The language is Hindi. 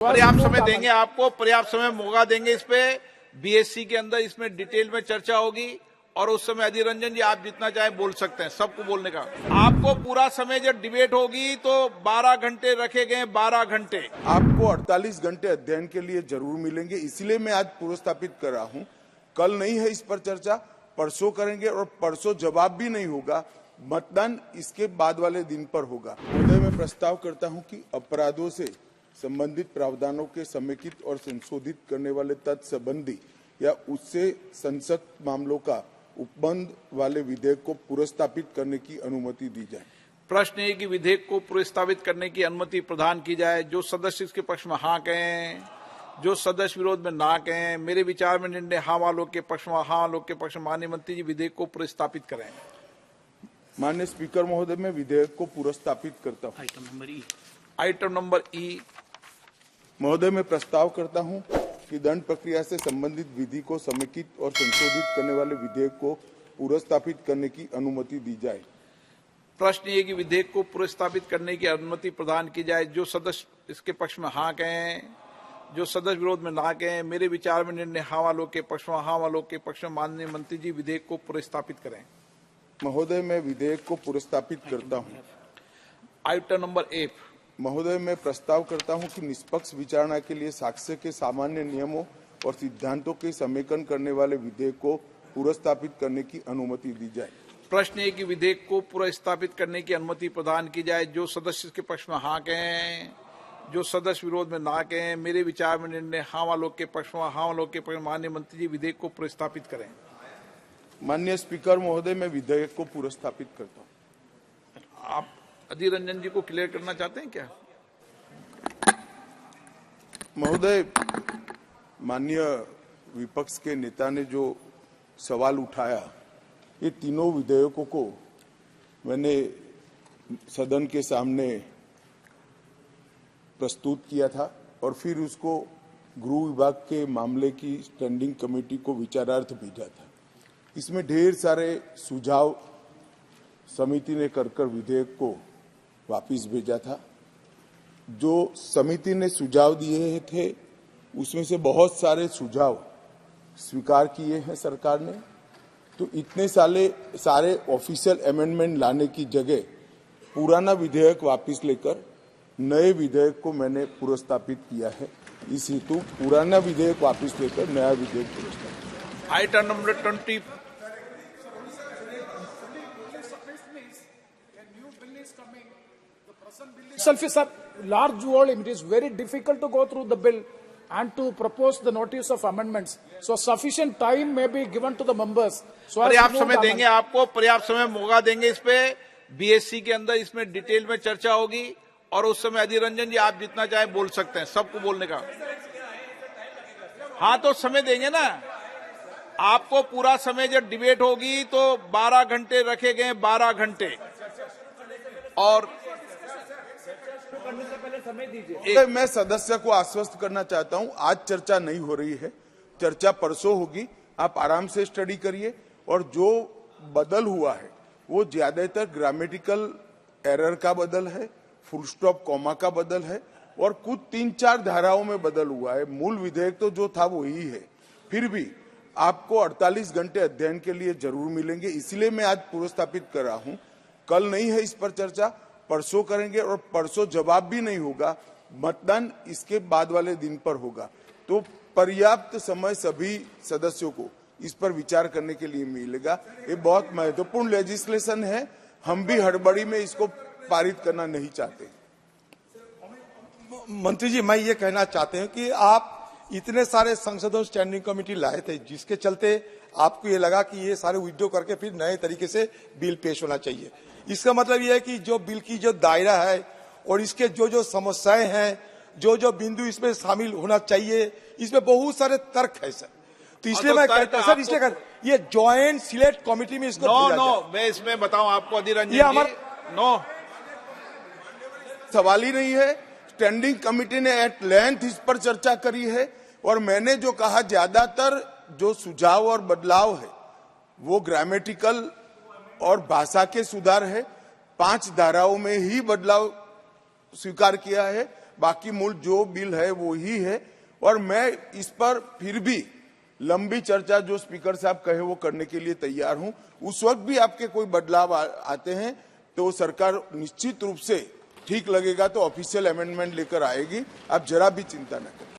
पर्याप्त समय देंगे, आपको पर्याप्त समय मौका देंगे। इस पे बीएससी के अंदर इसमें डिटेल में चर्चा होगी और उस समय अधीर रंजन जी आप जितना चाहे बोल सकते हैं, सबको बोलने का। आपको पूरा समय जब डिबेट होगी तो 12 घंटे रखे गए, 12 घंटे। आपको 48 घंटे अध्ययन के लिए जरूर मिलेंगे, इसलिए मैं आज पुरस्तापित कर रहा हूं। कल नहीं है इस पर चर्चा, परसों करेंगे और परसों जवाब भी नहीं होगा, मतदान इसके बाद वाले दिन पर होगा। महोदय, मैं प्रस्ताव करता हूं कि अपराधों से संबंधित प्रावधानों के समेकित और संशोधित करने वाले तत्संबंधी या उससे संसद मामलों का उपबंध वाले विधेयक को पुरस्तापित करने की अनुमति दी जाए। प्रश्न है कि विधेयक को पुरस्तावित करने की अनुमति प्रदान की जाए। जो सदस्य इसके पक्ष में हाँ कहें, जो सदस्य विरोध में ना कहें। मेरे विचार में निर्णय हाँ वालों के पक्ष में, हाँ वालों के पक्ष में। माननीय मंत्री जी विधेयक को पुरस्तापित करें। माननीय स्पीकर महोदय, मैं विधेयक को पुरस्तापित करता हूँ। आइटम नंबर ई। महोदय, मैं प्रस्ताव करता हूं कि दंड प्रक्रिया से संबंधित विधि को समेकित और संशोधित करने वाले विधेयक को पुरस्तापित करने की अनुमति दी जाए। प्रश्न ये कि विधेयक को पुरस्तावित करने की अनुमति प्रदान की जाए। जो सदस्य इसके पक्ष में हाँ कहें, जो सदस्य विरोध में ना कहें। मेरे विचार में निर्णय हाँ वालों के पक्ष में, हाँ वालों के पक्ष में। माननीय मंत्री जी विधेयक को पुरस्तापित करें। महोदय, मैं विधेयक को पुरस्तापित करता हूं। Item number F. महोदय, मैं प्रस्ताव करता हूं कि निष्पक्ष विचारणा के लिए साक्ष्य के सामान्य नियमों और सिद्धांतों के समेकन करने वाले विधेयक को पुरस्तापित करने की अनुमति दी जाए। प्रश्न है कि विधेयक को पुरस्तावित करने की अनुमति प्रदान की जाए। जो सदस्य के पक्ष में हाँ कहें, जो सदस्य विरोध में ना कहें। मेरे विचार में निर्णय हाँ वालों के पक्ष में, हाँ वालों के पक्ष में। माननीय मंत्री जी विधेयक को पुरस्तावित करें। माननीय स्पीकर महोदय, मैं विधेयक को पुरस्तापित करता हूँ। आप अधीर रंजन जी को क्लियर करना चाहते हैं क्या? महोदय, माननीय विपक्ष के नेता ने जो सवाल उठाया, ये तीनों विधेयकों को मैंने सदन के सामने प्रस्तुत किया था और फिर उसको गृह विभाग के मामले की स्टैंडिंग कमेटी को विचारार्थ भेजा था। इसमें ढेर सारे सुझाव समिति ने कर विधेयक को वापस भेजा था। जो समिति ने सुझाव दिए थे उसमें से बहुत सारे सुझाव स्वीकार किए हैं सरकार ने। तो इतने सारे ऑफिशियल अमेंडमेंट लाने की जगह पुराना विधेयक वापस लेकर नए विधेयक को मैंने पुरस्तापित किया है। इस हेतु पुराना विधेयक वापस लेकर नया विधेयक पुरस्तापित। Item number 20। Itself is a large volume. It is very difficult to go through the bill and to propose the notice of amendments. So sufficient time may be given to the members. So पर्याप्त समय देंगे, आपको पर्याप्त समय मौका देंगे। इस पे बीएससी के अंदर इसमें डिटेल में चर्चा होगी और उस समय अधीर रंजन जी आप जितना चाहे बोल सकते हैं, सबको बोलने का। हाँ तो समय देंगे ना आपको। पूरा समय जब डिबेट होगी तो 12 घंटे रखे गए, 12 घंटे। और मैं सदस्य को आश्वस्त करना चाहता हूं, आज चर्चा नहीं हो रही है, चर्चा परसों होगी। आप आराम से स्टडी करिए और जो बदल हुआ है वो ज्यादातर ग्रामेटिकल एरर का बदल है, फुल स्टॉप कॉमा का बदल है और कुछ 3-4 धाराओं में बदल हुआ है। मूल विधेयक तो जो था वो ही है। फिर भी आपको 48 घंटे अध्ययन के लिए जरूर मिलेंगे, इसलिए मैं आज पुरस्तापित कर रहा हूं। कल नहीं है इस पर चर्चा, परसों करेंगे और परसों जवाब भी नहीं होगा, मतदान इसके बाद वाले दिन पर होगा। तो पर्याप्त समय सभी सदस्यों को इस पर विचार करने के लिए मिलेगा। ये बहुत महत्वपूर्ण लेजिस्लेशन है, हम भी हड़बड़ी में इसको पारित करना नहीं चाहते। मंत्री जी, मैं ये कहना चाहते हैं कि आप इतने सारे संसदों स्टैंडिंग कमेटी लाए थे, जिसके चलते आपको ये लगा कि ये सारे विड्रॉ करके फिर नए तरीके से बिल पेश होना चाहिए। इसका मतलब यह है कि जो बिल की जो दायरा है और इसके जो समस्याएं हैं, जो बिंदु इसमें शामिल होना चाहिए, इसमें बहुत सारे तर्क है सर। तो इसलिए मैं कहता हूं सर, इसलिए ये ज्वाइंट सिलेक्ट कमेटी में इसको मैं इसमें बताऊं आपको अधीर रंजन जी, सवाल ही नहीं है। स्टैंडिंग कमेटी ने एट लेंथ इस पर चर्चा करी है और मैंने जो कहा, ज्यादातर जो सुझाव और बदलाव है वो ग्रामेटिकल और भाषा के सुधार है। 5 धाराओं में ही बदलाव स्वीकार किया है, बाकी मूल जो बिल है वो ही है। और मैं इस पर फिर भी लंबी चर्चा जो स्पीकर साहब कहे वो करने के लिए तैयार हूं। उस वक्त भी आपके कोई बदलाव आते हैं तो सरकार निश्चित रूप से ठीक लगेगा तो ऑफिशियल अमेंडमेंट लेकर आएगी, आप जरा भी चिंता न करें।